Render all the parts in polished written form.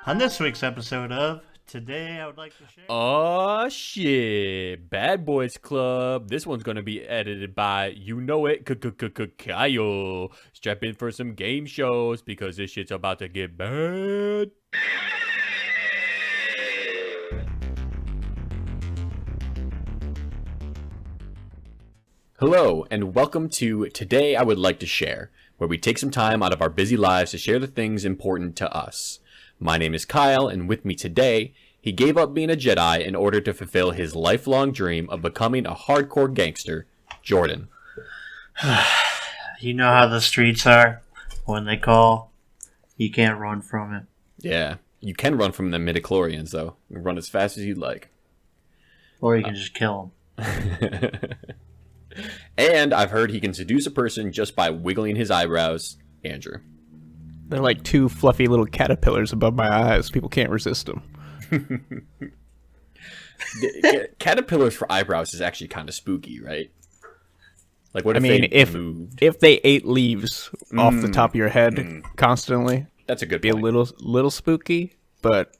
On this week's episode of Today I Would Like to Share. Oh shit, Bad Boys Club. This one's gonna be edited by you know it, Kyle. Strap in for some game shows because this shit's about to get bad. Hello, and welcome to Today I Would Like to Share, where we take some time out of our busy lives to share the things important to us. My name is Kyle, and with me today, he gave up being a Jedi in order to fulfill his lifelong dream of becoming a hardcore gangster, Jordan. You know how the streets are. When they call, you can't run from it. Yeah, you can run from the midichlorians, though. You can run as fast as you'd like. Or you can just kill them. And I've heard he can seduce a person just by wiggling his eyebrows, Andrew. They're like two fluffy little caterpillars above my eyes. People can't resist them. Caterpillars for eyebrows is actually kind of spooky, right? Like, what if they moved? If they ate leaves off the top of your head constantly, That's a good be point. a little spooky. But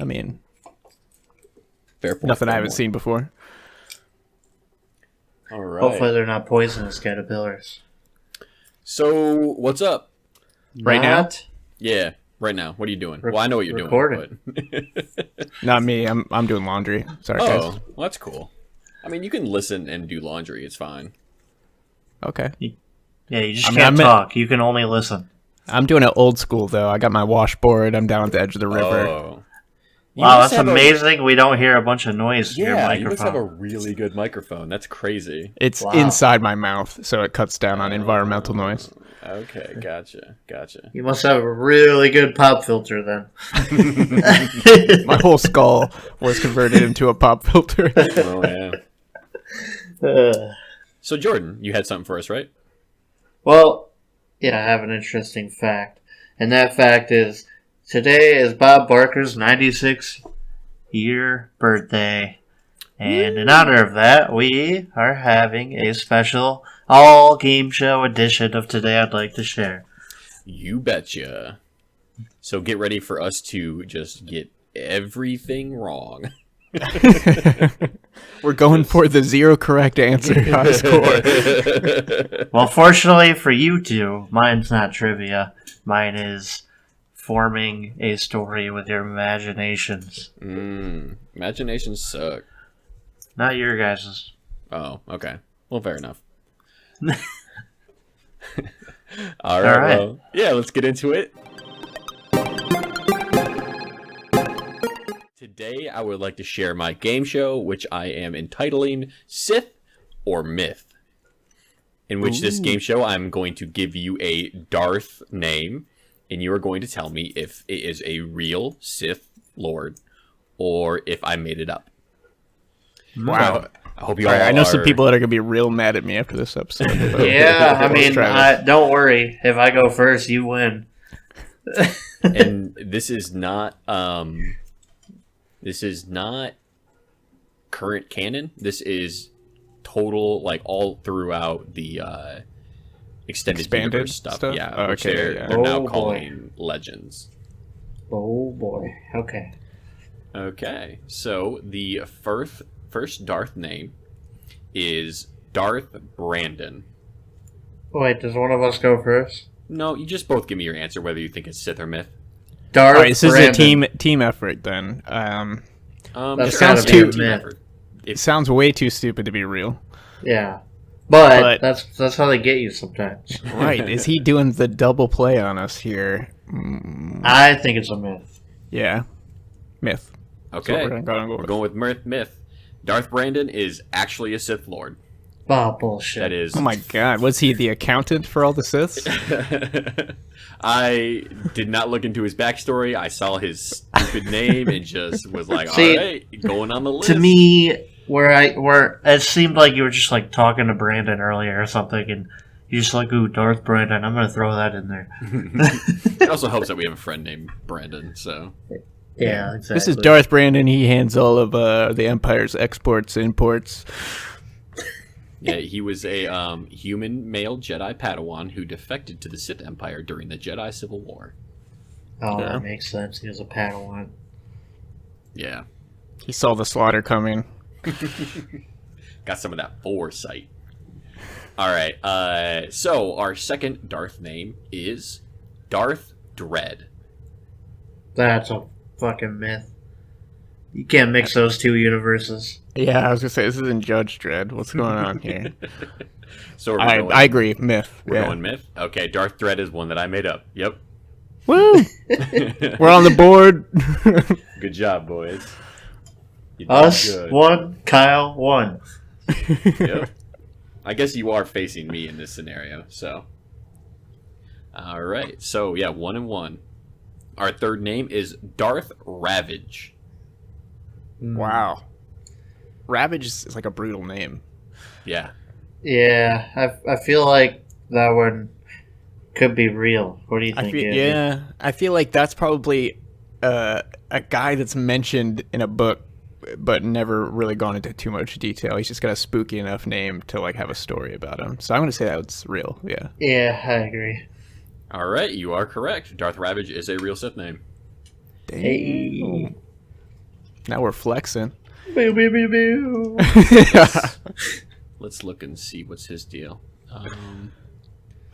I mean, Fair point, nothing fair I haven't point. seen before. All right. Hopefully they're not poisonous caterpillars. So, what's up? Right now? Not? Yeah, right now. What are you doing? Well, I know what you're Recording. doing. But... Not me. I'm doing laundry. Sorry, oh, guys. well, that's cool. I mean, you can listen and do laundry. It's fine. Okay. Yeah, you just I mean, can't talk. You can only listen. I'm doing it old school though. I got my washboard. I'm down at the edge of the river. Oh. You Wow, must that's have amazing. We don't hear a bunch of noise through your Yeah, you must have a microphone. really good microphone. That's crazy. It's Wow. inside my mouth, so it cuts down on environmental noise. Okay, gotcha. You must have a really good pop filter then. My whole skull was converted into a pop filter. Oh, yeah. Uh, So, Jordan, you had something for us, right? Well, yeah, I have an interesting fact. And that fact is, today is Bob Barker's 96-year birthday. And in honor of that, we are having a special all-game show edition of Today I'd Like to Share. You betcha. So get ready for us to just get everything wrong. We're going for the zero correct answer high score. Well, fortunately for you two, mine's not trivia. Mine is forming a story with your imaginations. Imaginations suck. Not your guys's. Oh, okay. Well, fair enough. All right. All right. Well, yeah, let's get into it. Today, I would like to share my game show, which I am entitling Sith or Myth. In which this game show, I'm going to give you a Darth name, and you are going to tell me if it is a real Sith Lord or if I made it up. Wow. I hope you All all right, I know some are- people that are going to be real mad at me after this episode. Yeah, I mean, try don't worry. If I go first, you win. And this is not current canon. This is total, like, all throughout the extended Expanded universe stuff. stuff? Yeah, Oh, which okay, they're, yeah. they're now Oh, boy. calling legends. Oh boy. Okay. Okay, so the first Darth name is Darth Brandon. Wait, does one of us go first? No, you just both give me your answer, whether you think it's Sith or Myth. Darth All right, this is a Brandon. team effort then. That's It sounds gotta be too- a team myth. effort. It sounds way too stupid to be real. Yeah. But But- that's how they get you sometimes. Right, is he doing the double play on us here? I think it's a myth. Yeah. Myth. Okay, So we're gonna go we're with. going with Myth. Darth Brandon is actually a Sith Lord. Oh, bullshit. That is. Oh my god, was he the accountant for all the Siths? I did not look into his backstory. I saw his stupid name and just was like, See, all right, going on the list. To me, where it seemed like you were just like talking to Brandon earlier or something, and you're just like, ooh, Darth Brandon, I'm gonna throw that in there. It also helps that we have a friend named Brandon, so. Yeah, exactly. This is Darth Brandon. He hands all of the Empire's exports, imports. Yeah, he was a human male Jedi Padawan who defected to the Sith Empire during the Jedi Civil War. Oh, Yeah. that makes sense. He was a Padawan. Yeah. He saw the slaughter coming. Got some of that foresight. All right. So our second Darth name is Darth Dread. That's a fucking myth. You can't mix those two universes. Yeah, I was gonna say this isn't Judge Dredd. What's going on here? So we're I going, I agree. Myth. We're yeah. going myth. Okay, Darth Dread is one that I made up. Yep. Woo! We're on the board. Good job, boys. You did Us, good. 1, Kyle, 1. Yep. I guess you are facing me in this scenario, so. All right. So, yeah, 1-1. Our third name is Darth Ravage. Wow. Ravage is like a brutal name. Yeah. Yeah, I feel like that one could be real. What do you think? Andy? I feel like that's probably a guy that's mentioned in a book, but never really gone into too much detail. He's just got a spooky enough name to like have a story about him. So I'm gonna say that's real. Yeah. Yeah, I agree. All right, you are correct. Darth Ravage is a real Sith name. Damn. Hey. Now we're flexing. Boo, boo, boo, boo. Let's look and see what's his deal.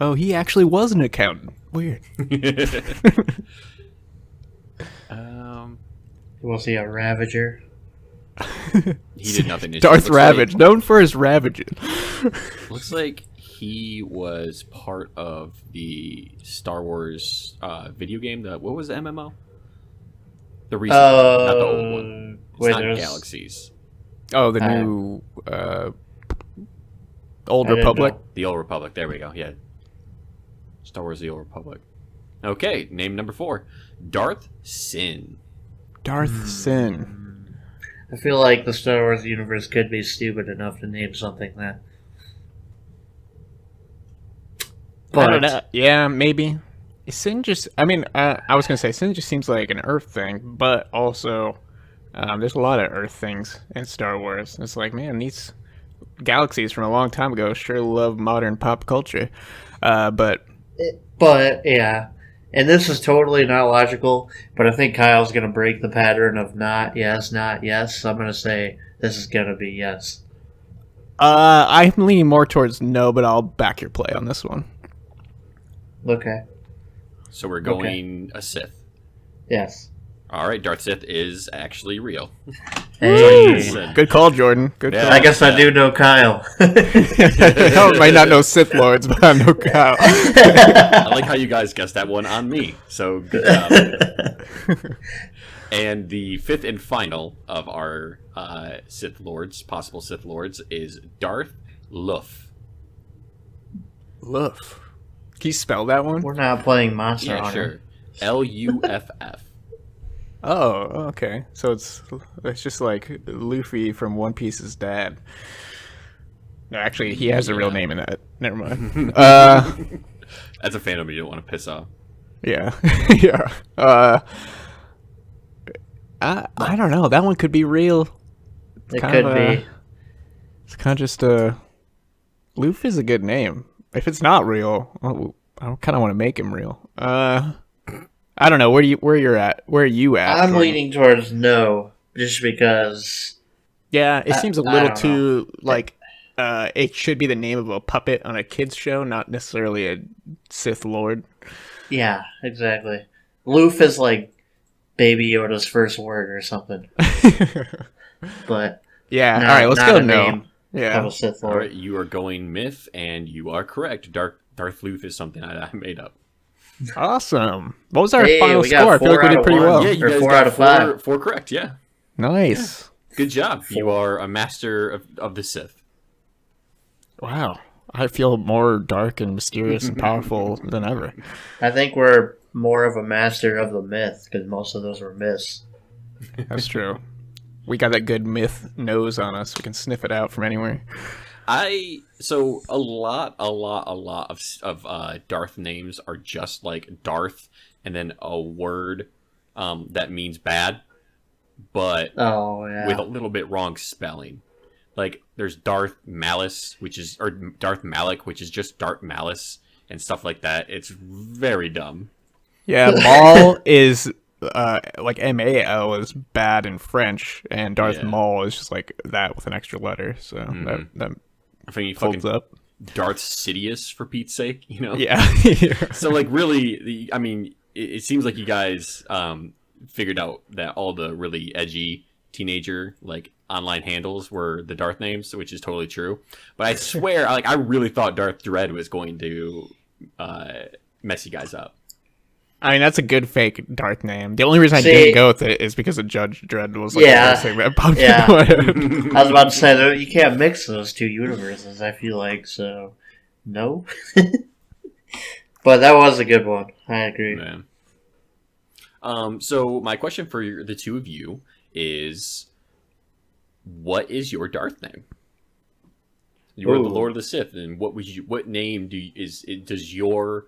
Oh, he actually was an accountant. Weird. Was he a Ravager? He did nothing. Darth Ravage, known for his ravaging. Looks like he was part of the Star Wars video game. What was the MMO? The recent, one, not the old one. It's wait, not there's- Galaxies. Oh, the new Old I didn't Republic. know. The Old Republic. There we go. Yeah. Star Wars: The Old Republic. Okay, name number 4, Darth Sin. Darth Sin. I feel like the Star Wars universe could be stupid enough to name something that. I don't know. Yeah, maybe. Sin just, I mean, I was going to say Sin just seems like an Earth thing, but also there's a lot of Earth things in Star Wars. It's like, man, these galaxies from a long time ago sure love modern pop culture. But yeah, and this is totally not logical, but I think Kyle's going to break the pattern of not yes, not yes. So I'm going to say this is going to be yes. I'm leaning more towards no, but I'll back your play on this one. Okay. So we're going a Sith. Yes. All right, Darth Sith is actually real. Hey. Good call, Jordan. Good Yeah. call. I guess I do know Kyle. I might not know Sith Lords, but I know Kyle. I like how you guys guessed that one on me. So good job. And the fifth and final of our Sith Lords, possible Sith Lords, is Darth Luff. Luff. Can you spell that one? We're not playing Monster Yeah, Hunter. sure. Luff. Oh, okay. So it's just like Luffy from One Piece's dad. No, actually, he has a real name in that. Never mind. That's a fandom you don't want to piss off. Yeah, yeah. I don't know. That one could be real. It kind could of, be. It's kind of just Luffy is a good name. If it's not real, I kind of want to make him real. I don't know. Where you're at? Where are you at? I'm Jordan? leaning towards no, just because. Yeah, it seems a I little don't too like it should be the name of a puppet on a kids show, not necessarily a Sith Lord. Yeah, exactly. Loof is like Baby Yoda's first word or something. But Yeah. not, All right, let's not go. a No. name of Yeah. a Sith All Lord. right, you are going myth, and you are correct. Darth Luth is something I made up. Awesome. What was our Hey, final we got score? I feel like 4 we out did of pretty 1. well. Yeah, you Or guys 4 got out of 5. Four correct. Yeah, Nice. good job. You are a master of the Sith. Wow. I feel more dark and mysterious and powerful than ever. I think we're more of a master of the myth because most of those were myths. That's true. We got that good myth nose on us. We can sniff it out from anywhere. So a lot of Darth names are just like Darth, and then a word that means bad, but Oh, yeah. with a little bit wrong spelling. Like there's Darth Malice, or Darth Malik, which is just Darth Malice and stuff like that. It's very dumb. Yeah, Maul is like Mal is bad in French, and Darth Maul is just like that with an extra letter. So that I think you folds fucking up. Darth Sidious for Pete's sake, you know? Yeah. So like really, I mean, it seems like you guys figured out that all the really edgy teenager like online handles were the Darth names, which is totally true. But I swear, like I really thought Darth Dread was going to mess you guys up. I mean, that's a good fake Darth name. The only reason I didn't go with it is because of Judge Dredd was like the first thing that popped into my head. I was about to say, though, you can't mix those two universes, I feel like, so no. But that was a good one. I agree. Man. So my question for the two of you is, what is your Darth name? You are the Lord of the Sith, and what name does your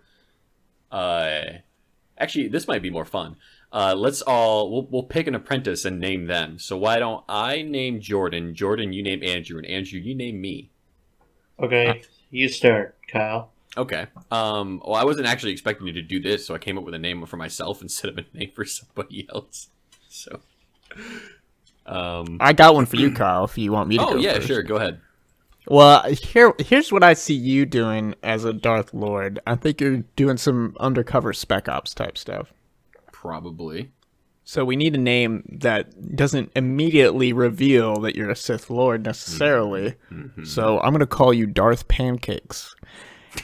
actually, this might be more fun. We'll pick an apprentice and name them. So why don't I name Jordan? Jordan, you name Andrew, and Andrew, you name me. Okay, you start, Kyle. Okay. Well, I wasn't actually expecting you to do this, so I came up with a name for myself instead of a name for somebody else. So, I got one for you, Kyle. If you want me to. Oh go yeah, first. sure. Go ahead. Well, here's what I see you doing as a Darth Lord. I think you're doing some undercover Spec Ops type stuff. Probably. So we need a name that doesn't immediately reveal that you're a Sith Lord necessarily. Mm-hmm. So I'm gonna call you Darth Pancakes,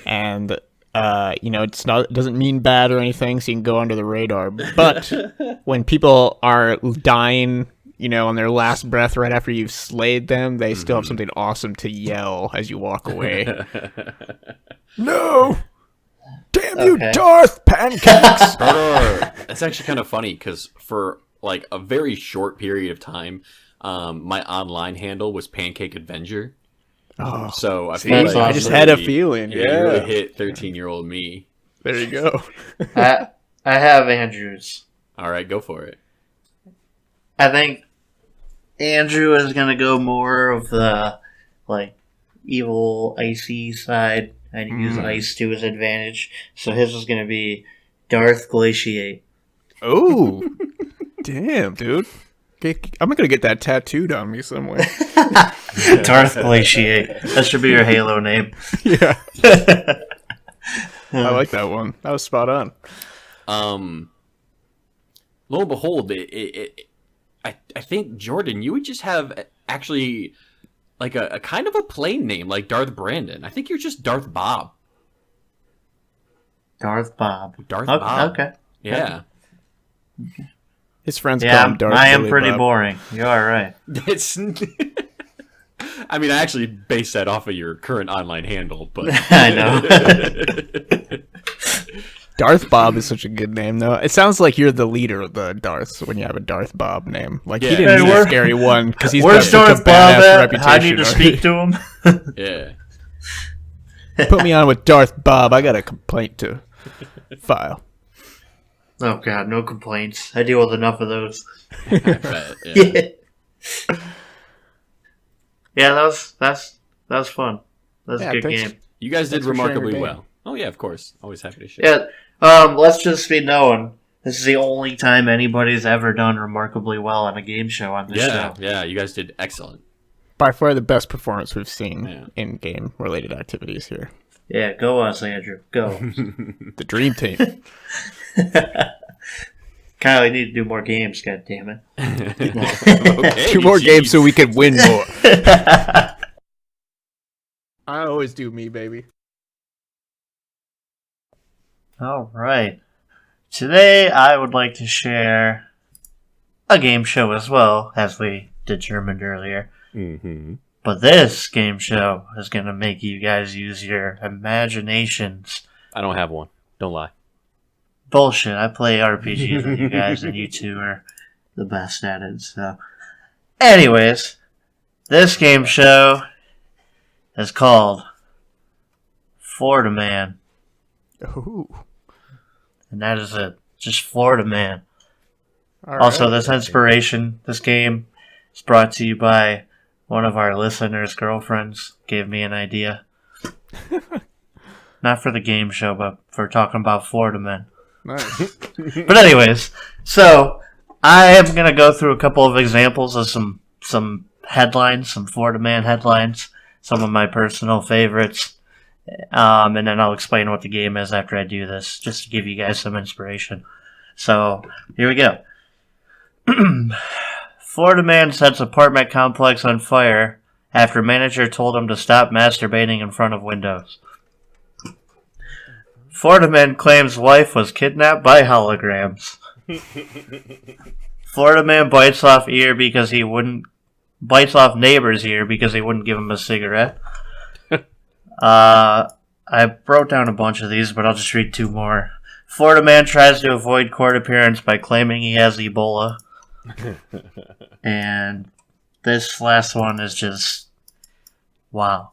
and it doesn't mean bad or anything, so you can go under the radar. But when people are dying, on their last breath right after you've slayed them, they still have something awesome to yell as you walk away. No! Damn you, Darth Pancakes! That's actually kind of funny, because for like a very short period of time, my online handle was Pancake Avenger. Oh, so I feel like I just had a feeling. Yeah, you really hit 13-year-old me. There you go. I have Andrew's. All right, go for it. I think Andrew is gonna go more of the evil icy side and use ice to his advantage. So his is gonna be Darth Glaciate. Oh, damn, dude! I'm gonna get that tattooed on me somewhere. Darth Glaciate. That should be your Halo name. Yeah. I like that one. That was spot on. Lo and behold, I think, Jordan, you would just have actually like a kind of a plain name like Darth Brandon. I think you're just Darth Bob. Darth Bob. Bob. Okay. Yeah. Okay. His friends call him Darth I am Billy pretty Bob. boring. You are right. It's. I mean, I actually based that off of your current online handle, but I know. Darth Bob is such a good name, though. It sounds like you're the leader of the Darths when you have a Darth Bob name. Like, he didn't need a scary one because he's got such a badass reputation. I need to speak to him. Yeah. Put me on with Darth Bob. I got a complaint to file. Oh God, no complaints. I deal with enough of those. I bet, yeah. Yeah, that was fun. That was a good thanks. game. You guys did Thanks for sharing remarkably your well. game. Oh yeah, of course. Always happy to share. Yeah. Let's just be known. This is the only time anybody's ever done remarkably well on a game show on this show. Yeah, you guys did excellent. By far the best performance we've seen in game related activities here. Yeah, go us, Andrew. Go. The dream team. Kyle, you need to do more games, god damn it. Okay, 2 more games so we can win more. I always do me, baby. All right. Today, I would like to share a game show as well, as we determined earlier. Mm-hmm. But this game show is going to make you guys use your imaginations. I don't have one. Don't lie. Bullshit. I play RPGs with you guys, and you two are the best at it. So, anyways, this game show is called Florida Man. Ooh. And that is it. Just Florida Man. All Also, right. this this game is brought to you by one of our listeners' girlfriends. Gave me an idea. Not for the game show, but for talking about Florida men. Nice. But anyways, so I am gonna go through a couple of examples of some headlines, some Florida Man headlines, some of my personal favorites, and then I'll explain what the game is after I do this, just to give you guys some inspiration. So here we go. Florida man sets apartment complex on fire after manager told him to stop masturbating in front of windows. Florida man claims wife was kidnapped by holograms. Florida man bites off neighbor's ear because he wouldn't give him a cigarette. I wrote down a bunch of these, but I'll just read two more. Florida man tries to avoid court appearance by claiming he has Ebola. And this last one is just wow.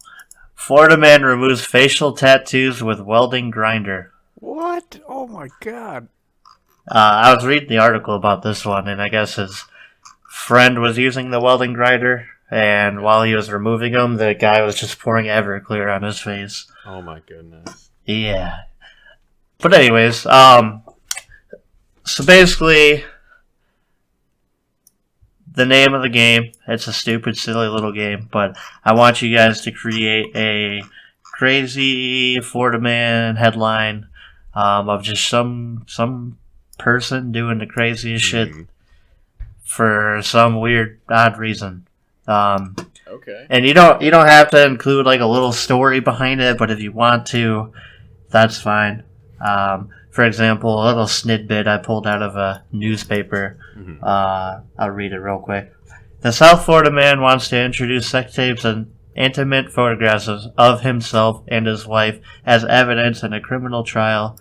Florida man removes facial tattoos with welding grinder. What? Oh my god. I was reading the article about this one, and I guess his friend was using the welding grinder, and while he was removing them, the guy was just pouring Everclear on his face. Oh my goodness. Yeah. But anyways, so basically, the name of the game, it's a stupid, silly little game, but I want you guys to create a crazy Florida man headline of just some person doing the craziest shit for some weird, odd reason. Okay. And you don't have to include like a little story behind it, but if you want to, that's fine. For example, a little snippet I pulled out of a newspaper. I'll read it real quick. The South Florida man wants to introduce sex tapes and intimate photographs of himself and his wife as evidence in a criminal trial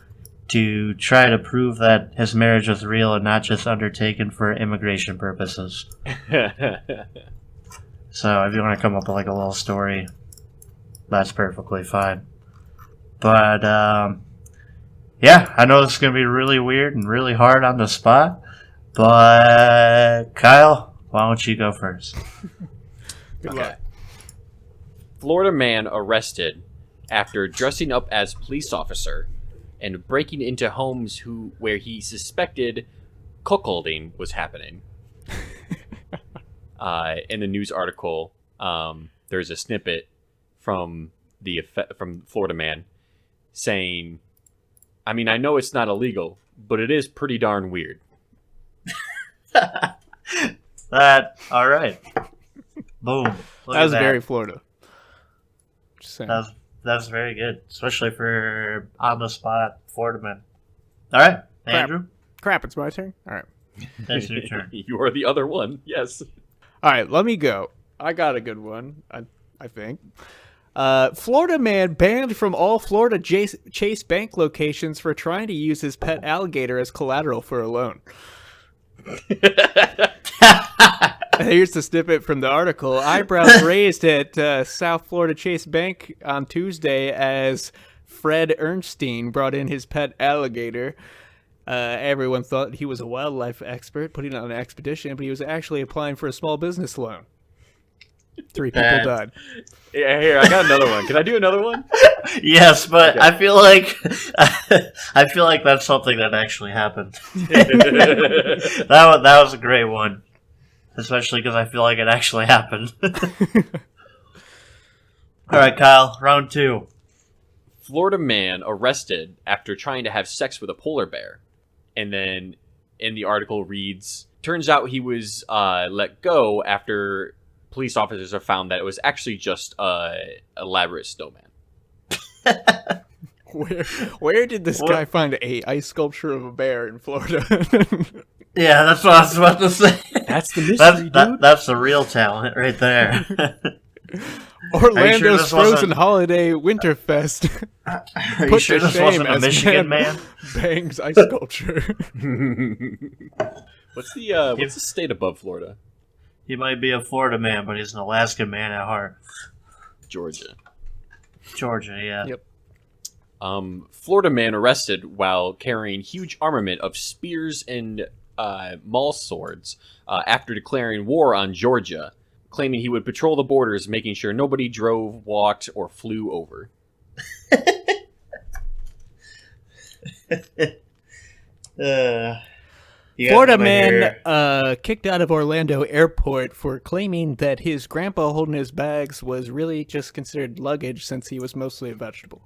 to try to prove that his marriage was real and not just undertaken for immigration purposes. So if you want to come up with like a little story, that's perfectly fine. But, yeah, I know this is going to be really weird and really hard on the spot, but Kyle, why don't you go first? Good luck. Florida man arrested after dressing up as police officer and breaking into homes where he suspected cuckolding was happening. In the news article, there's a snippet from Florida man saying, I mean, I know it's not illegal, but it is pretty darn weird. All right. Boom. That was very Florida. Just saying. That's very good, especially for on the spot Florida man. All right, Andrew. Crap, it's my turn. All right. That's your turn. You are the other one. Yes. All right, let me go. I got a good one, I think. Florida man banned from all Florida Chase Bank locations for trying to use his pet alligator as collateral for a loan. Here's the snippet from the article. Eyebrows raised at South Florida Chase Bank on Tuesday as Fred Ernstein brought in his pet alligator. Everyone thought he was a wildlife expert putting on an expedition, but he was actually applying for a small business loan. 3 people died. Yeah, here, I got another one. Can I do another one? Yes, but Okay. I feel like that's something that actually happened. That was a great one, especially because I feel like it actually happened. All right, Kyle, round 2. Florida man arrested after trying to have sex with a polar bear. And then in the article reads, turns out he was let go after police officers have found that it was actually just an elaborate snowman. Where did this guy find a ice sculpture of a bear in Florida? Yeah, that's what I was about to say. That's the mystery, dude. That's the real talent right there. Orlando's this Frozen wasn't- Holiday Winterfest. Are you Put sure to this shame wasn't a as Michigan man? Bangs ice sculpture. What's the state above Florida? He might be a Florida man, but he's an Alaskan man at heart. Georgia. Georgia, yeah. Yep. Florida man arrested while carrying huge armament of spears and maul swords after declaring war on Georgia, claiming he would patrol the borders, making sure nobody drove, walked, or flew over. You guys Florida wanna man hear- kicked out of Orlando airport for claiming that his grandpa holding his bags was really just considered luggage since he was mostly a vegetable.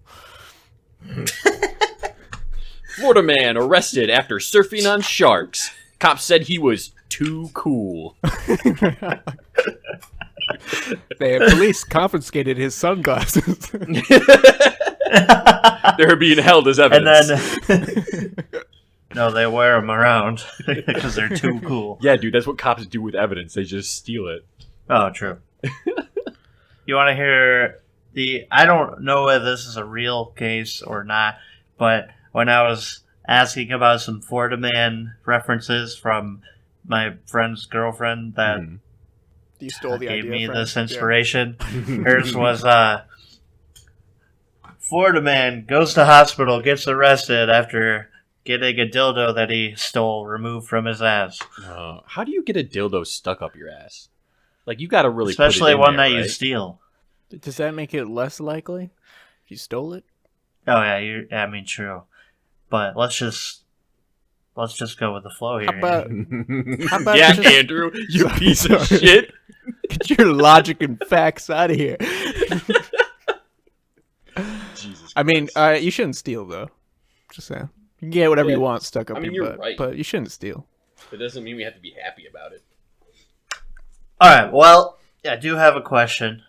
Florida man arrested after surfing on sharks. Cops said he was too cool. The police confiscated his sunglasses. They're being held as And evidence. then, no, they wear them around because they're too cool. Yeah, dude, that's what cops do with evidence. They just steal it. Oh, true. You want to hear I don't know whether this is a real case or not, but when I was asking about some Florida man references from my friend's girlfriend that You stole the gave idea me from this inspiration, hers was Florida man goes to hospital, gets arrested after getting a dildo that he stole removed from his ass. How do you get a dildo stuck up your ass? Like, you gotta really Especially put it in one there, that you right? steal. Does that make it less likely if you stole it? Oh yeah, I mean true. But let's just go with the flow here. How about yeah, just- Andrew, you Sorry, piece of sorry. shit. Get your logic and facts out of here. Jesus. I mean, you shouldn't steal though. Just saying. You can get whatever you want stuck up I mean, your you're butt, right. but you shouldn't steal. It doesn't mean we have to be happy about it. Alright, well, I do have a question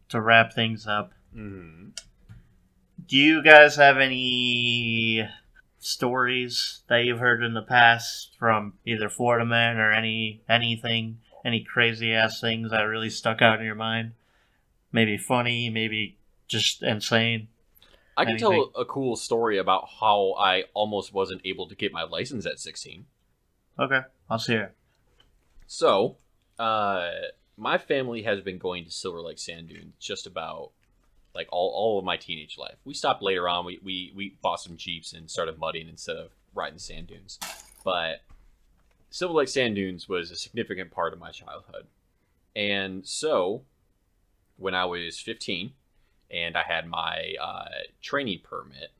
to wrap things up. Mm-hmm. Do you guys have any stories that you've heard in the past from either Florida Man or anything, any crazy ass things that really stuck out in your mind? Maybe funny, maybe just insane. I can Anything? tell a cool story about how I almost wasn't able to get my license at 16. Okay, I'll see it. So, my family has been going to Silver Lake Sand Dunes just about like all of my teenage life. We stopped later on. We bought some Jeeps and started mudding instead of riding sand dunes. But Silver Lake Sand Dunes was a significant part of my childhood. And so, when I was 15 and I had my training permit,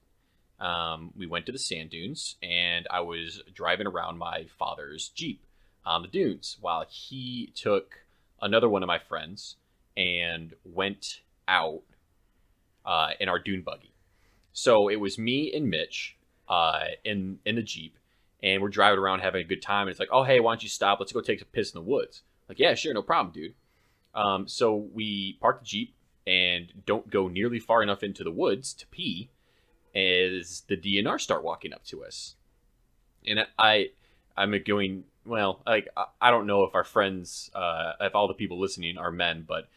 we went to the sand dunes and I was driving around my father's Jeep on the dunes while he took another one of my friends and went out in our dune buggy. So it was me and Mitch in the Jeep, and we're driving around having a good time. And it's like, oh, hey, why don't you stop? Let's go take a piss in the woods. Like, yeah, sure, no problem, dude. So we park the Jeep and don't go nearly far enough into the woods to pee as the DNR start walking up to us. And I'm going, well, like, I don't know if our friends, if all the people listening are men, but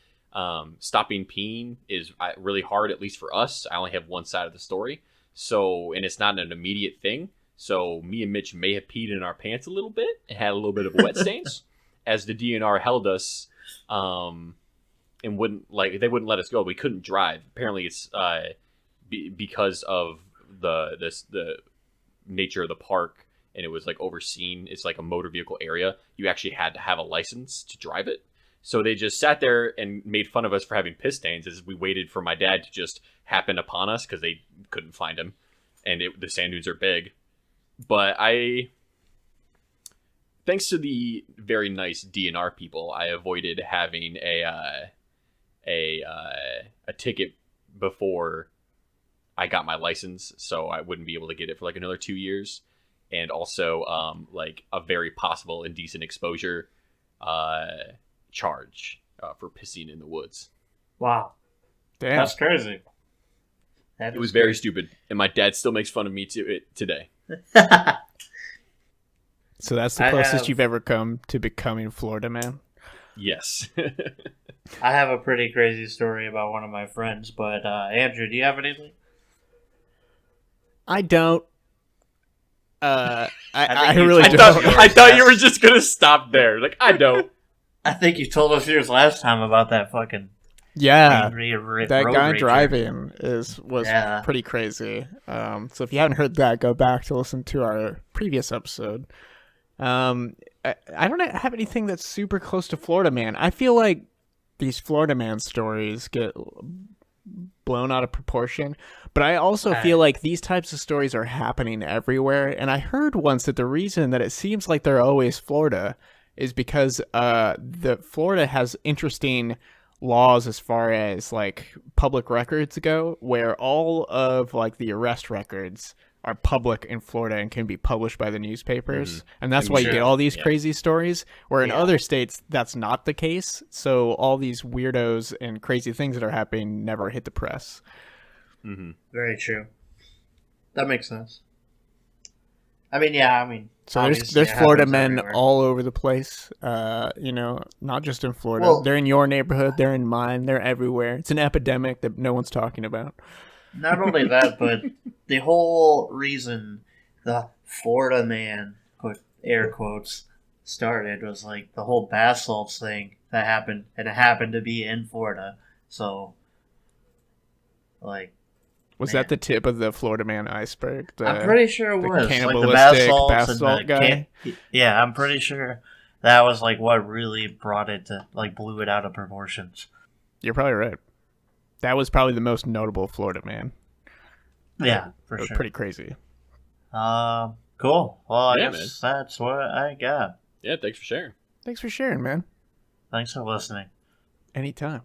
stopping peeing is really hard, at least for us. I only have one side of the story. So, and it's not an immediate thing. So me and Mitch may have peed in our pants a little bit and had a little bit of wet stains as the DNR held us, and they wouldn't let us go. We couldn't drive. Apparently it's, because of the nature of the park, and it was like overseen. It's like a motor vehicle area. You actually had to have a license to drive it. So they just sat there and made fun of us for having piss stains as we waited for my dad to just happen upon us because they couldn't find him, and the sand dunes are big. But thanks to the very nice DNR people, I avoided having a ticket before I got my license, so I wouldn't be able to get it for like another 2 years, and also like a very possible indecent exposure charge for pissing in the woods. Wow. Damn. That's crazy. It was very stupid, and my dad still makes fun of me today. So that's the I closest have- you've ever come to becoming Florida Man? Yes. I have a pretty crazy story about one of my friends, but Andrew, do you have anything? I don't. I I think you really told don't. us yours. I thought you were just gonna stop there. Like, I don't. I think you told us yours last time about that fucking Yeah. angry That road guy rager. driving was Yeah. pretty crazy. So if you haven't heard that, go back to listen to our previous episode. I don't have anything that's super close to Florida Man. I feel like these Florida Man stories get blown out of proportion. But I also feel like these types of stories are happening everywhere. And I heard once that the reason that it seems like they're always Florida is because the Florida has interesting laws as far as like public records go, where all of like the arrest records are public in Florida and can be published by the newspapers. And that's why you get all these crazy stories, where in other states that's not the case. So all these weirdos and crazy things that are happening never hit the press. Very true. That makes sense. I mean, so there's Florida men everywhere. All over the place. Not just in Florida. Well, they're in your neighborhood. They're in mine. They're everywhere. It's an epidemic that no one's talking about. Not only that, but the whole reason the Florida man, put air quotes, started was like the whole bath salts thing that happened, and it happened to be in Florida. So, like, was that the tip of the Florida man iceberg? I'm pretty sure it was. Cannibalistic like the bath salt guy? Yeah, I'm pretty sure that was like what really brought it to, like, blew it out of proportions. You're probably right. That was probably the most notable Florida man. Yeah, for sure. Pretty crazy. Cool. Well, I guess that's what I got. Yeah, thanks for sharing. Thanks for sharing, man. Thanks for listening. Anytime.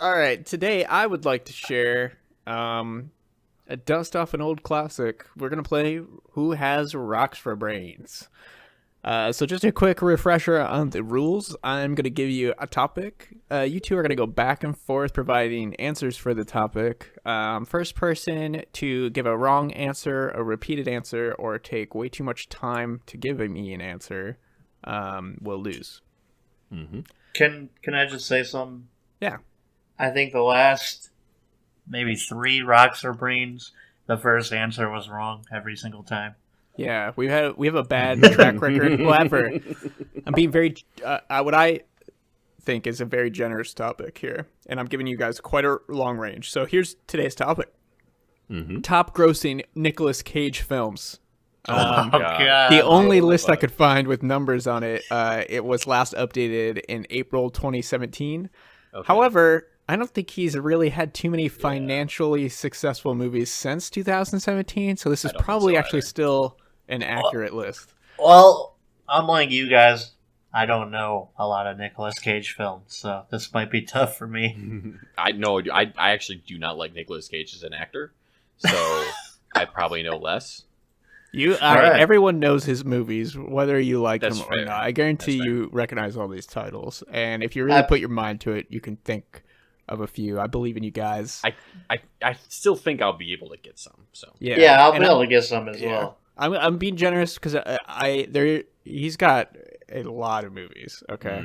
All right, today I would like to share a dust off an old classic. We're going to play Who Has Rocks for Brains. So just a quick refresher on the rules. I'm going to give you a topic. You two are going to go back and forth providing answers for the topic. First person to give a wrong answer, a repeated answer, or take way too much time to give me an answer will lose. Mm-hmm. Can I just say something? Yeah. I think the last maybe 3 rocks or brains, the first answer was wrong every single time. Yeah, we have a bad track record. Whatever. I'm being very what I think is a very generous topic here, and I'm giving you guys quite a long range. So here's today's topic: top grossing Nicolas Cage films. God. The only list I could find with numbers on it, it was last updated in April 2017. Okay. However, I don't think he's really had too many financially successful movies since 2017, so this is probably actually still an accurate list. Well, unlike you guys, I don't know a lot of Nicolas Cage films, so this might be tough for me. I actually do not like Nicolas Cage as an actor, so I probably know less. Everyone knows his movies, whether you like them or fair. not. I guarantee you recognize all these titles, and if you really put your mind to it, you can think of a few. I believe in you guys. I still think I'll be able to get some. So yeah, I'll be able to get some as well. I'm being generous because he's got a lot of movies. Okay,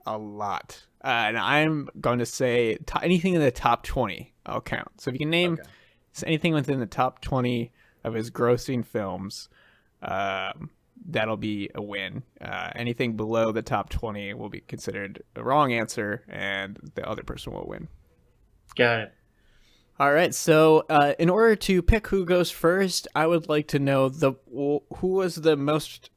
a lot, and I'm going to say anything in the top 20. I'll count. So if you can name anything within the top 20 of his grossing films, that'll be a win. Anything below the top 20 will be considered a wrong answer, and the other person will win. Got it. All right, so in order to pick who goes first, I would like to know who was the most,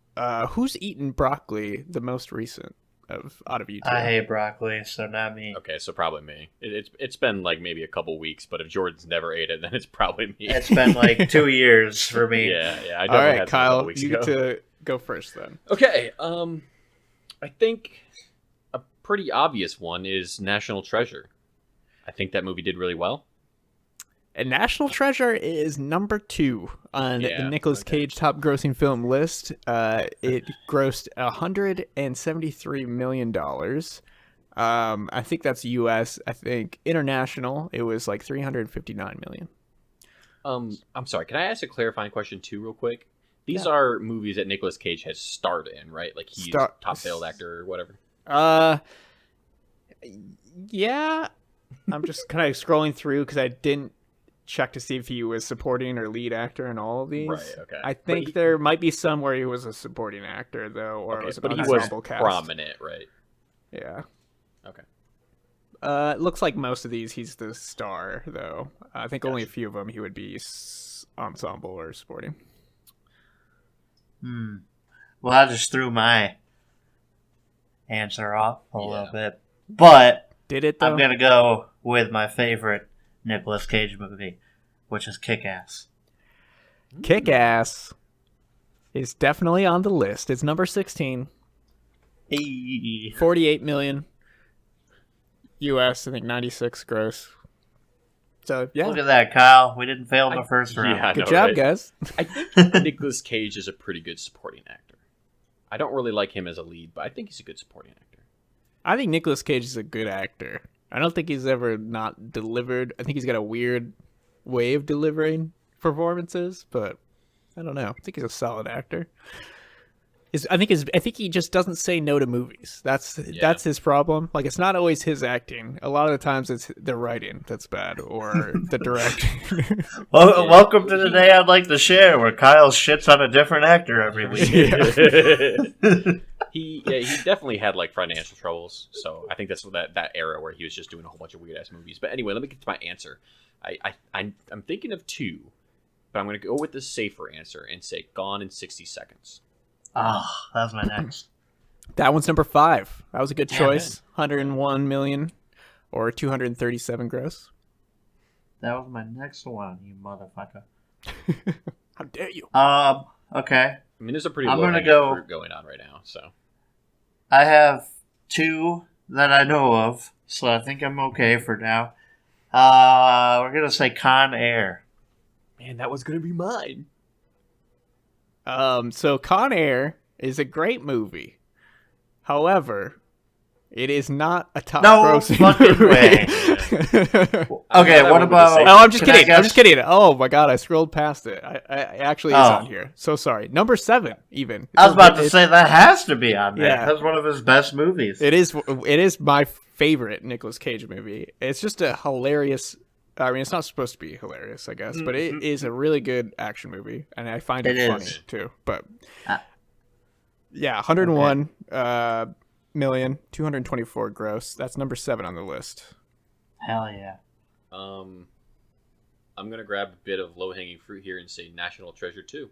who's eaten broccoli the most recent out of you two? I hate broccoli, so not me. Okay, so probably me. It's been like maybe a couple weeks, but if Jordan's never ate it, then it's probably me. It's been like 2 years for me. Yeah. I All right, Kyle, you get to go first then. Okay, I think a pretty obvious one is National Treasure. I think that movie did really well. And National Treasure is number 2 on the Nicolas Cage top grossing film list. It grossed $173 million. I think that's US. I think international, it was like $359 million. I'm sorry, can I ask a clarifying question too real quick? These are movies that Nicolas Cage has starred in, right? Like he's top billed actor or whatever? Yeah. I'm just kind of scrolling through because I didn't check to see if he was supporting or lead actor in all of these. Right, okay. I think there might be some where he was a supporting actor, though, or it was an ensemble cast. Prominent, right? Yeah. Okay. It looks like most of these he's the star, though. I think only a few of them he would be ensemble or supporting. Well, I just threw my answer off a little bit. But Did it, though? I'm going to go with my favorite Nicolas Cage movie, which is Kick-Ass. Kick-Ass is definitely on the list. It's number 16. Hey. 48 million. US, I think 96 gross. So, yeah. Look at that, Kyle. We didn't fail in the first round. Yeah, I Good know, job, right? guys. I think Nicolas Cage is a pretty good supporting actor. I don't really like him as a lead, but I think he's a good supporting actor. I think Nicolas Cage is a good actor. I don't think he's ever not delivered. I think he's got a weird way of delivering performances, but I don't know. I think he's a solid actor. I think he just doesn't say no to movies. That's his problem. Like, it's not always his acting. A lot of the times it's the writing that's bad or the directing. Well, welcome to the day I'd like to share, where Kyle shits on a different actor every week. He definitely had like financial troubles, so I think that's that era where he was just doing a whole bunch of weird ass movies. But anyway, let me get to my answer. I'm thinking of two, but I'm gonna go with the safer answer and say Gone in 60 Seconds. That was my next. That one's number 5. That was a good choice. 101 million or 237 gross. That was my next one, you motherfucker. How dare you? Okay. I mean, there's a pretty I'm low gonna hanging go- fruit going on right now, so. I have 2 that I know of, so I think I'm okay for now. We're gonna say Con Air. Man, that was gonna be mine. So Con Air is a great movie. However, it is not a top No grossing fucking movie. way. Okay, what about? Oh, I'm just Can I kidding. I'm guess- just kidding. Oh my god, I scrolled past it. I actually is Oh. on here. So sorry. Number 7, even. I was about to say that has to be on there. Yeah. That's one of his best movies. It is my favorite Nicolas Cage movie. It's just a hilarious. I mean, it's not supposed to be hilarious, I guess, but it is a really good action movie, and I find it It funny is. too. But Uh, yeah, 101 million, 224 gross. That's number 7 on the list. Hell yeah. I'm gonna grab a bit of low hanging fruit here and say National Treasure 2.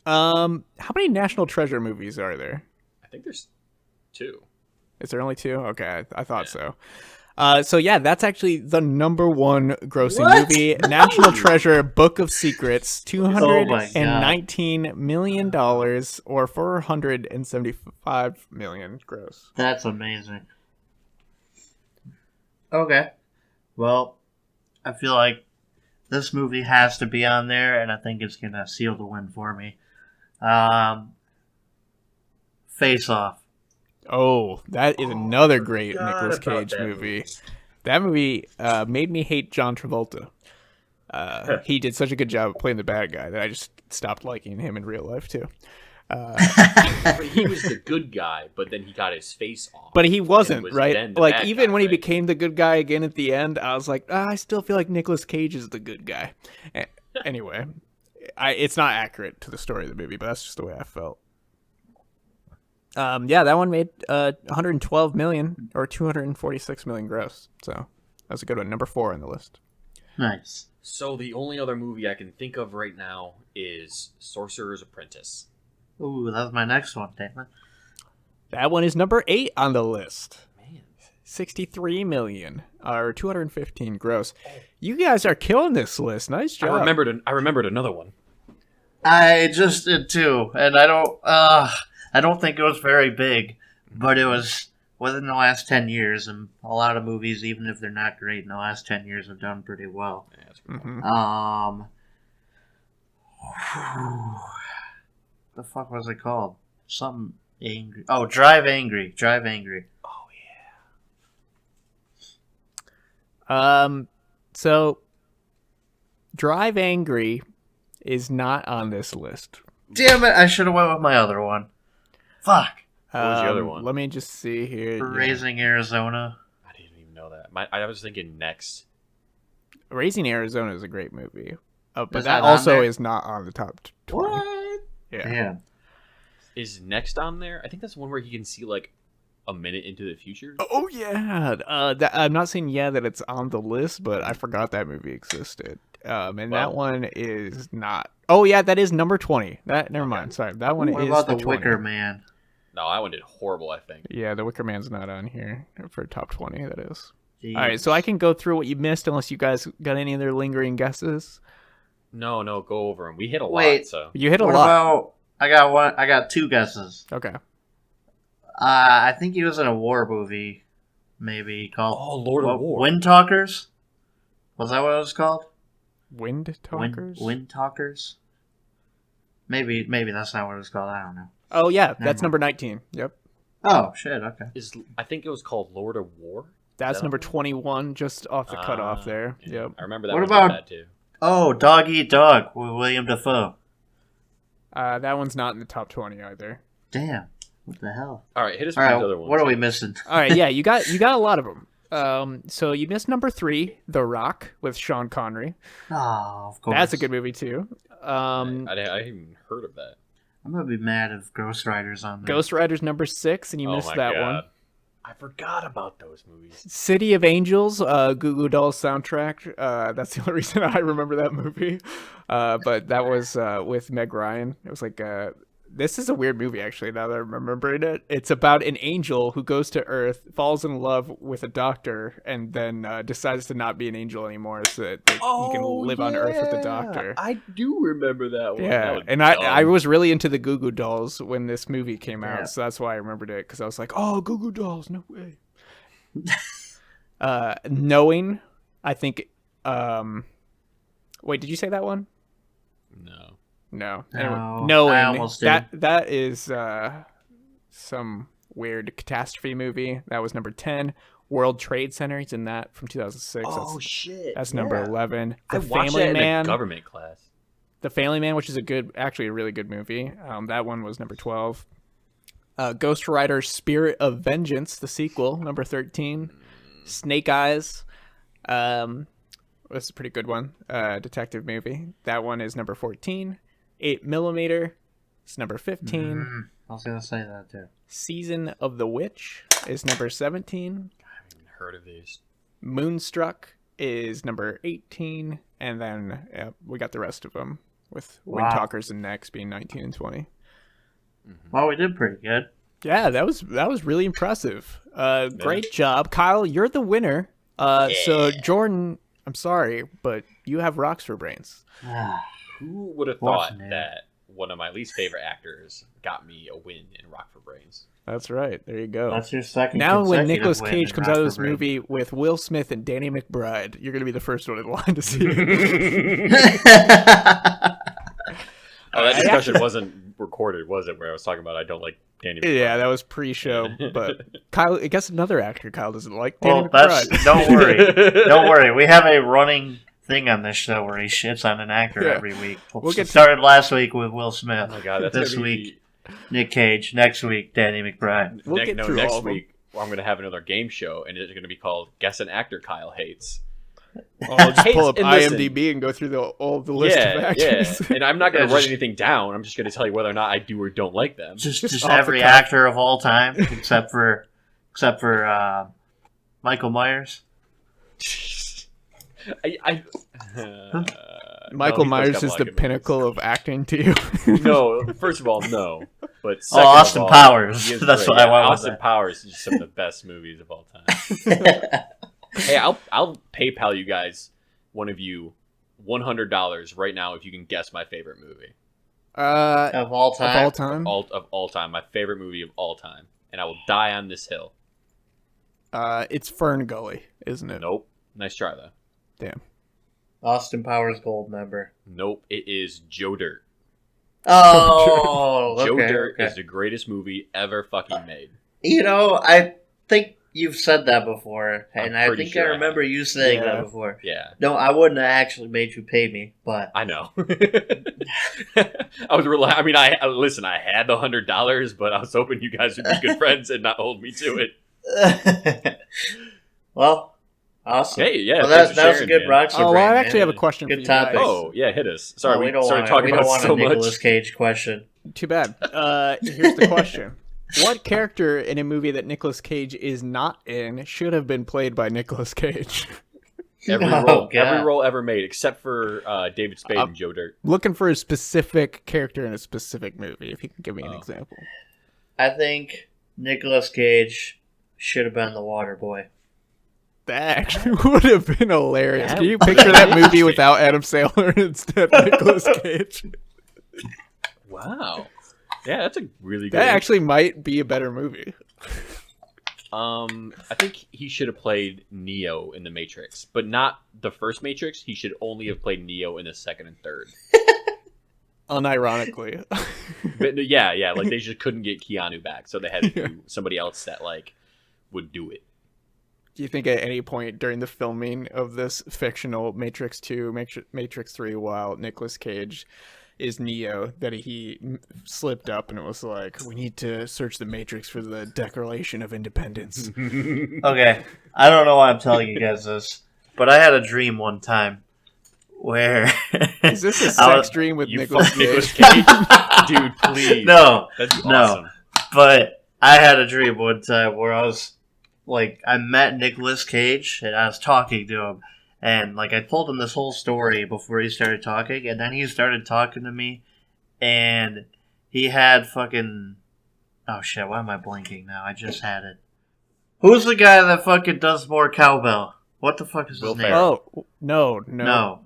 How many National Treasure movies are there? I think there's 2. Is there only 2? Okay, I thought so. So yeah, that's actually the number 1 grossing What? movie. National Treasure: Book of Secrets, $219 million or 475 million gross. That's amazing. Okay. Well, I feel like this movie has to be on there, and I think it's going to seal the win for me. Face Off. Oh, that is another great forgot Nicolas about Cage that movie. movie. That movie made me hate John Travolta. He did such a good job of playing the bad guy that I just stopped liking him in real life too. But he was the good guy, but then he got his face off. But he wasn't, And was right? then the Like, bad even guy, when he right? became the good guy again at the end, I was like, I still feel like Nicolas Cage is the good guy. Anyway, it's not accurate to the story of the movie, but that's just the way I felt. Yeah, that one made 112 million or 246 million gross. So that's a good one. Number 4 on the list. Nice. So the only other movie I can think of right now is Sorcerer's Apprentice. Ooh, that was my next one, damn it. That one is number 8 on the list. Man. 63 million or 215 gross. You guys are killing this list. Nice job. I remembered another one. I just did too, and I don't think it was very big, but it was within the last 10 years, and a lot of movies, even if they're not great in the last 10 years, have done pretty well. Yeah, that's a good one. Mhm. The fuck was it called? Something angry. Oh, Drive Angry. Drive Angry. Oh yeah. So Drive Angry is not on this list. Damn it! I should have went with my other one. Fuck. What was the other one? Let me just see here. Raising Arizona. I didn't even know that. I was thinking Next. Raising Arizona is a great movie. But Is that that on also there? is not on the top 20. What? Yeah. Damn. Is Next on there? I think that's one where he can see like A Minute into the Future? Oh yeah, I'm not saying that it's on the list, but I forgot that movie existed. And that one is not. Oh yeah, that is number 20. Never mind. Sorry, that one What is about the the 20. Wicker Man? No, that one did horrible, I think. Yeah, the Wicker Man's not on here for top 20. That is. Jeez. All right, so I can go through what you missed, unless you guys got any other lingering guesses. No, go over them. We hit a Wait. lot, so. You hit a What lot. about? I got one. I got 2 guesses. Okay. I think he was in a war movie, maybe called. Oh, Lord of War. Wind Talkers. Was that what it was called? Wind Talkers. Wind Talkers. Maybe that's not what it was called. I don't know. Oh yeah, that's Never number 19. Yep. Oh shit. Okay. I think it was called Lord of War. That's that number on? 21, just off the cutoff there. Yeah. Yep. I remember that What one about- did that too. Oh, Dog Eat Dog with William Dafoe. That one's not in the top 20 either. Damn. What the hell? All right, hit us All with right. these other ones. What are we missing? All right, yeah, you got a lot of them. So you missed number 3, The Rock with Sean Connery. Oh, of course. That's a good movie too. I hadn't even heard of that. I'm gonna be mad if Ghost Rider's on there. Ghost Rider's number 6, and you missed that one. I forgot about those movies. City of Angels, Goo Goo Dolls soundtrack. That's the only reason I remember that movie. But that was with Meg Ryan. It was like this is a weird movie, actually, now that I'm remembering it. It's about an angel who goes to Earth, falls in love with a doctor, and then decides to not be an angel anymore so that he can live on Earth with the doctor. I do remember that one. Yeah, and I was really into the Goo Goo Dolls when this movie came out, so that's why I remembered it, because I was like, oh, Goo Goo Dolls, no way. Knowing, I think... wait, did you say that one? No. Anyway, No, Knowing, I almost did. that is some weird catastrophe movie. That was number 10. World Trade Center, he's in that from 2006. Oh, shit. That's number 11. I The watched Family that Man. in a government class. The Family Man, which is actually a really good movie. That one was number 12. Ghost Rider Spirit of Vengeance, the sequel, number 13. Snake Eyes. That's a pretty good one. Detective movie. That one is number 14. 8mm. It's number 15. I was gonna say that too. Season of the Witch is number 17. I haven't even heard of these. Moonstruck is number 18. And then we got the rest of them, with Wind Talkers and Next being 19 and 20. Well, we did pretty good. Yeah, that was really impressive. Great job. Kyle, you're the winner. So Jordan, I'm sorry, but you have rocks for brains. Who would have thought that one of my least favorite actors got me a win in Rock for Brains? That's right. There you go. That's your second. Now, when consecutive Nicolas win Cage in comes Rock out of for this Brains. movie with Will Smith and Danny McBride, you're going to be the first one in line to see it. Oh, that discussion wasn't recorded, was it? Where I was talking about I don't like Danny McBride. Yeah, that was pre-show. But Kyle, I guess another actor Kyle doesn't like Danny Well, McBride. don't worry. We have a running thing on this show where he shits on an actor every week. We'll get started last week with Will Smith. Oh my god, that's This gonna week, Nick Cage. Next week, Danny McBride. We'll get through all next of them. week I'm going to have another game show, and it's going to be called Guess an Actor Kyle Hates. I'll just pull up And listen. IMDb and go through all the list of actors. Yeah. And I'm not going to Yeah, write just- anything down. I'm just going to tell you whether or not I do or don't like them. Just off the every cuff. actor of all time, except for Michael Myers. Michael no, Myers is the pinnacle of acting to you. No, first of all, no. But second Austin of all, Powers. he is That's great. what I went with Austin that. Powers is just some of the best movies of all time. Hey, I'll PayPal you guys, one of you, $100 right now if you can guess my favorite movie Of all time. Of all time? of all time. My favorite movie of all time, and I will die on this hill. It's Fern Gully, isn't it? Nope. Nice try though. Damn. Austin Powers gold member. Nope. It is Joe Dirt. Oh, Joe okay, Dirt okay. is the greatest movie ever fucking made. You know, I think you've said that before, and I pretty think sure I I remember you saying Yeah. that before. Yeah, No, I wouldn't have actually made you pay me, but I know. I was I mean, listen. I had the $100, but I was hoping you guys would be good friends and not hold me to it. well, awesome. Hey, yeah. well, thanks that for was a sharing, good man. Rock's Oh, well, I actually have a question Good for you topic. guys. Oh, yeah, hit us. Sorry, we we don't started want talking we don't about want so a Nicolas much. Cage question. Too bad. Here's the question. What character in a movie that Nicolas Cage is not in should have been played by Nicolas Cage? Every role ever made, except for David Spade and Joe Dirt. Looking for a specific character in a specific movie, if you can give me an example. I think Nicolas Cage should have been the water boy. That actually would have been hilarious. Can you picture that movie without Adam Sandler instead of Nicolas Cage? Wow. Yeah, that's a really good That actually might be a better movie. I think he should have played Neo in the Matrix, but not the first Matrix. He should only have played Neo in the second and third. Unironically. But yeah, like they just couldn't get Keanu back, so they had to do somebody else that like would do it. Do you think at any point during the filming of this fictional Matrix 2, Matrix 3, while Nicolas Cage is Neo, that he slipped up and it was like, we need to search the Matrix for the Declaration of Independence? Okay, I don't know why I'm telling you guys this, but I had a dream one time where... Is this a sex dream with Nicolas Cage? Dude, please. No, that'd be awesome. But I had a dream one time where I was, like, I met Nicolas Cage and I was talking to him. And, like, I told him this whole story before he started talking, and then he started talking to me, and he had fucking... Oh, shit, why am I blinking now? I just had it. Who's the guy that fucking does more cowbell? What the fuck is his name? Oh, no.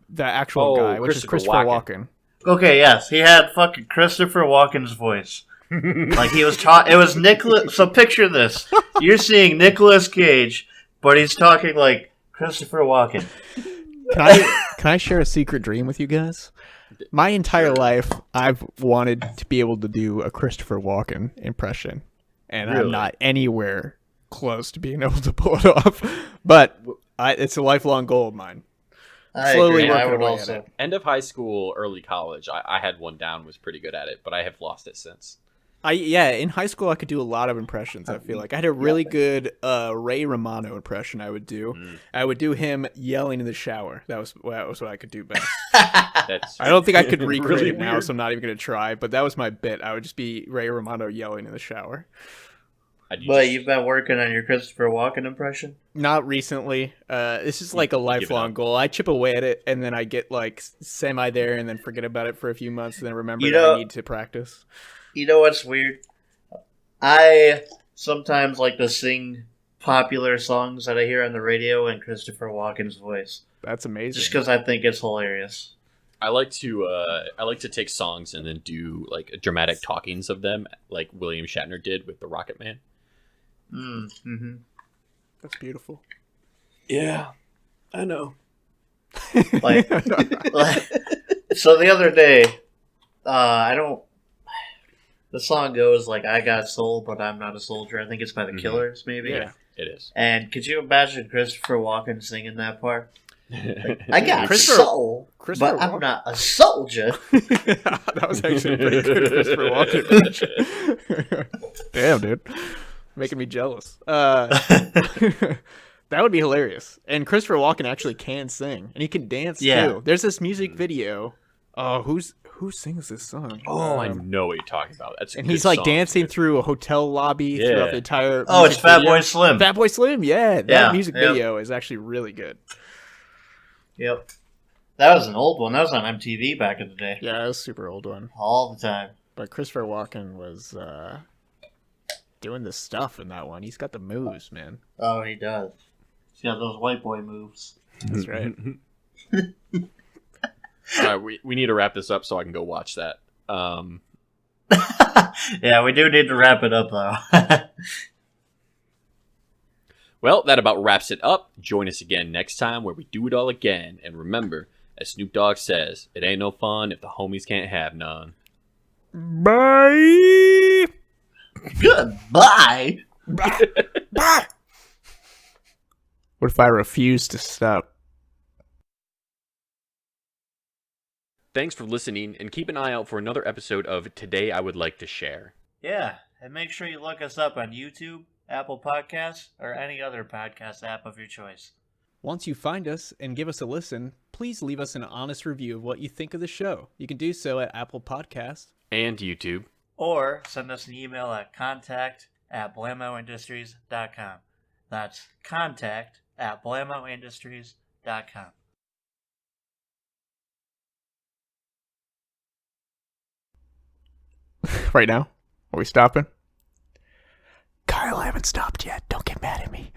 The actual guy, which is Christopher Walken. Okay, yes, he had fucking Christopher Walken's voice. Like, he was it was Nicolas... So picture this. You're seeing Nicolas Cage, but he's talking like... Christopher Walken. Can I share a secret dream with you guys? My entire life, I've wanted to be able to do a Christopher Walken impression, and I'm not anywhere close to being able to pull it off. But it's a lifelong goal of mine. Slowly working away at it. End of high school, early college, I had one down, was pretty good at it, but I have lost it since. In high school I could do a lot of impressions. I feel like I had a really good Ray Romano impression. I would do him yelling in the shower. That was what I could do best. I don't think I could recreate it now, so I'm not even gonna try. But that was my bit. I would just be Ray Romano yelling in the shower. But you've been working on your Christopher Walken impression? Not recently. This is like a lifelong goal. I chip away at it, and then I get like semi there, and then forget about it for a few months, and then remember that I need to practice. You know what's weird? I sometimes like to sing popular songs that I hear on the radio in Christopher Walken's voice. That's amazing. Just because I think it's hilarious. I like to take songs and then do like dramatic talkings of them, like William Shatner did with the Rocket Man. Mm-hmm. That's beautiful. Yeah, I know. like, so the other day, the song goes like, I got soul, but I'm not a soldier. I think it's by the Killers, maybe. Yeah, it is. And could you imagine Christopher Walken singing that part? Like, I got soul, but I'm not a soldier. That was actually a pretty good Christopher Walken impression. Damn, dude. Making me jealous. That would be hilarious. And Christopher Walken actually can sing. And he can dance, too. There's this music video. Oh, who sings this song? Oh, I know what you're talking about. That's and he's like dancing through a hotel lobby throughout the entire. Oh, it's Fatboy Slim. Fatboy Slim, yeah. That music video is actually really good. Yep, that was an old one. That was on MTV back in the day. Yeah, it was a super old one. All the time. But Christopher Walken was doing the stuff in that one. He's got the moves, man. Oh, he does. He's got those white boy moves. That's right. All right, we need to wrap this up so I can go watch that. Yeah, we do need to wrap it up, though. Well, that about wraps it up. Join us again next time where we do it all again. And remember, as Snoop Dogg says, it ain't no fun if the homies can't have none. Bye! Goodbye! Bye! What if I refuse to stop? Thanks for listening, and keep an eye out for another episode of Today I Would Like to Share. Yeah, and make sure you look us up on YouTube, Apple Podcasts, or any other podcast app of your choice. Once you find us and give us a listen, please leave us an honest review of what you think of the show. You can do so at Apple Podcasts. And YouTube. or send us an email at contact@blamoindustries.com. That's contact@blamoindustries.com. Right now? Are we stopping? Kyle, I haven't stopped yet. Don't get mad at me.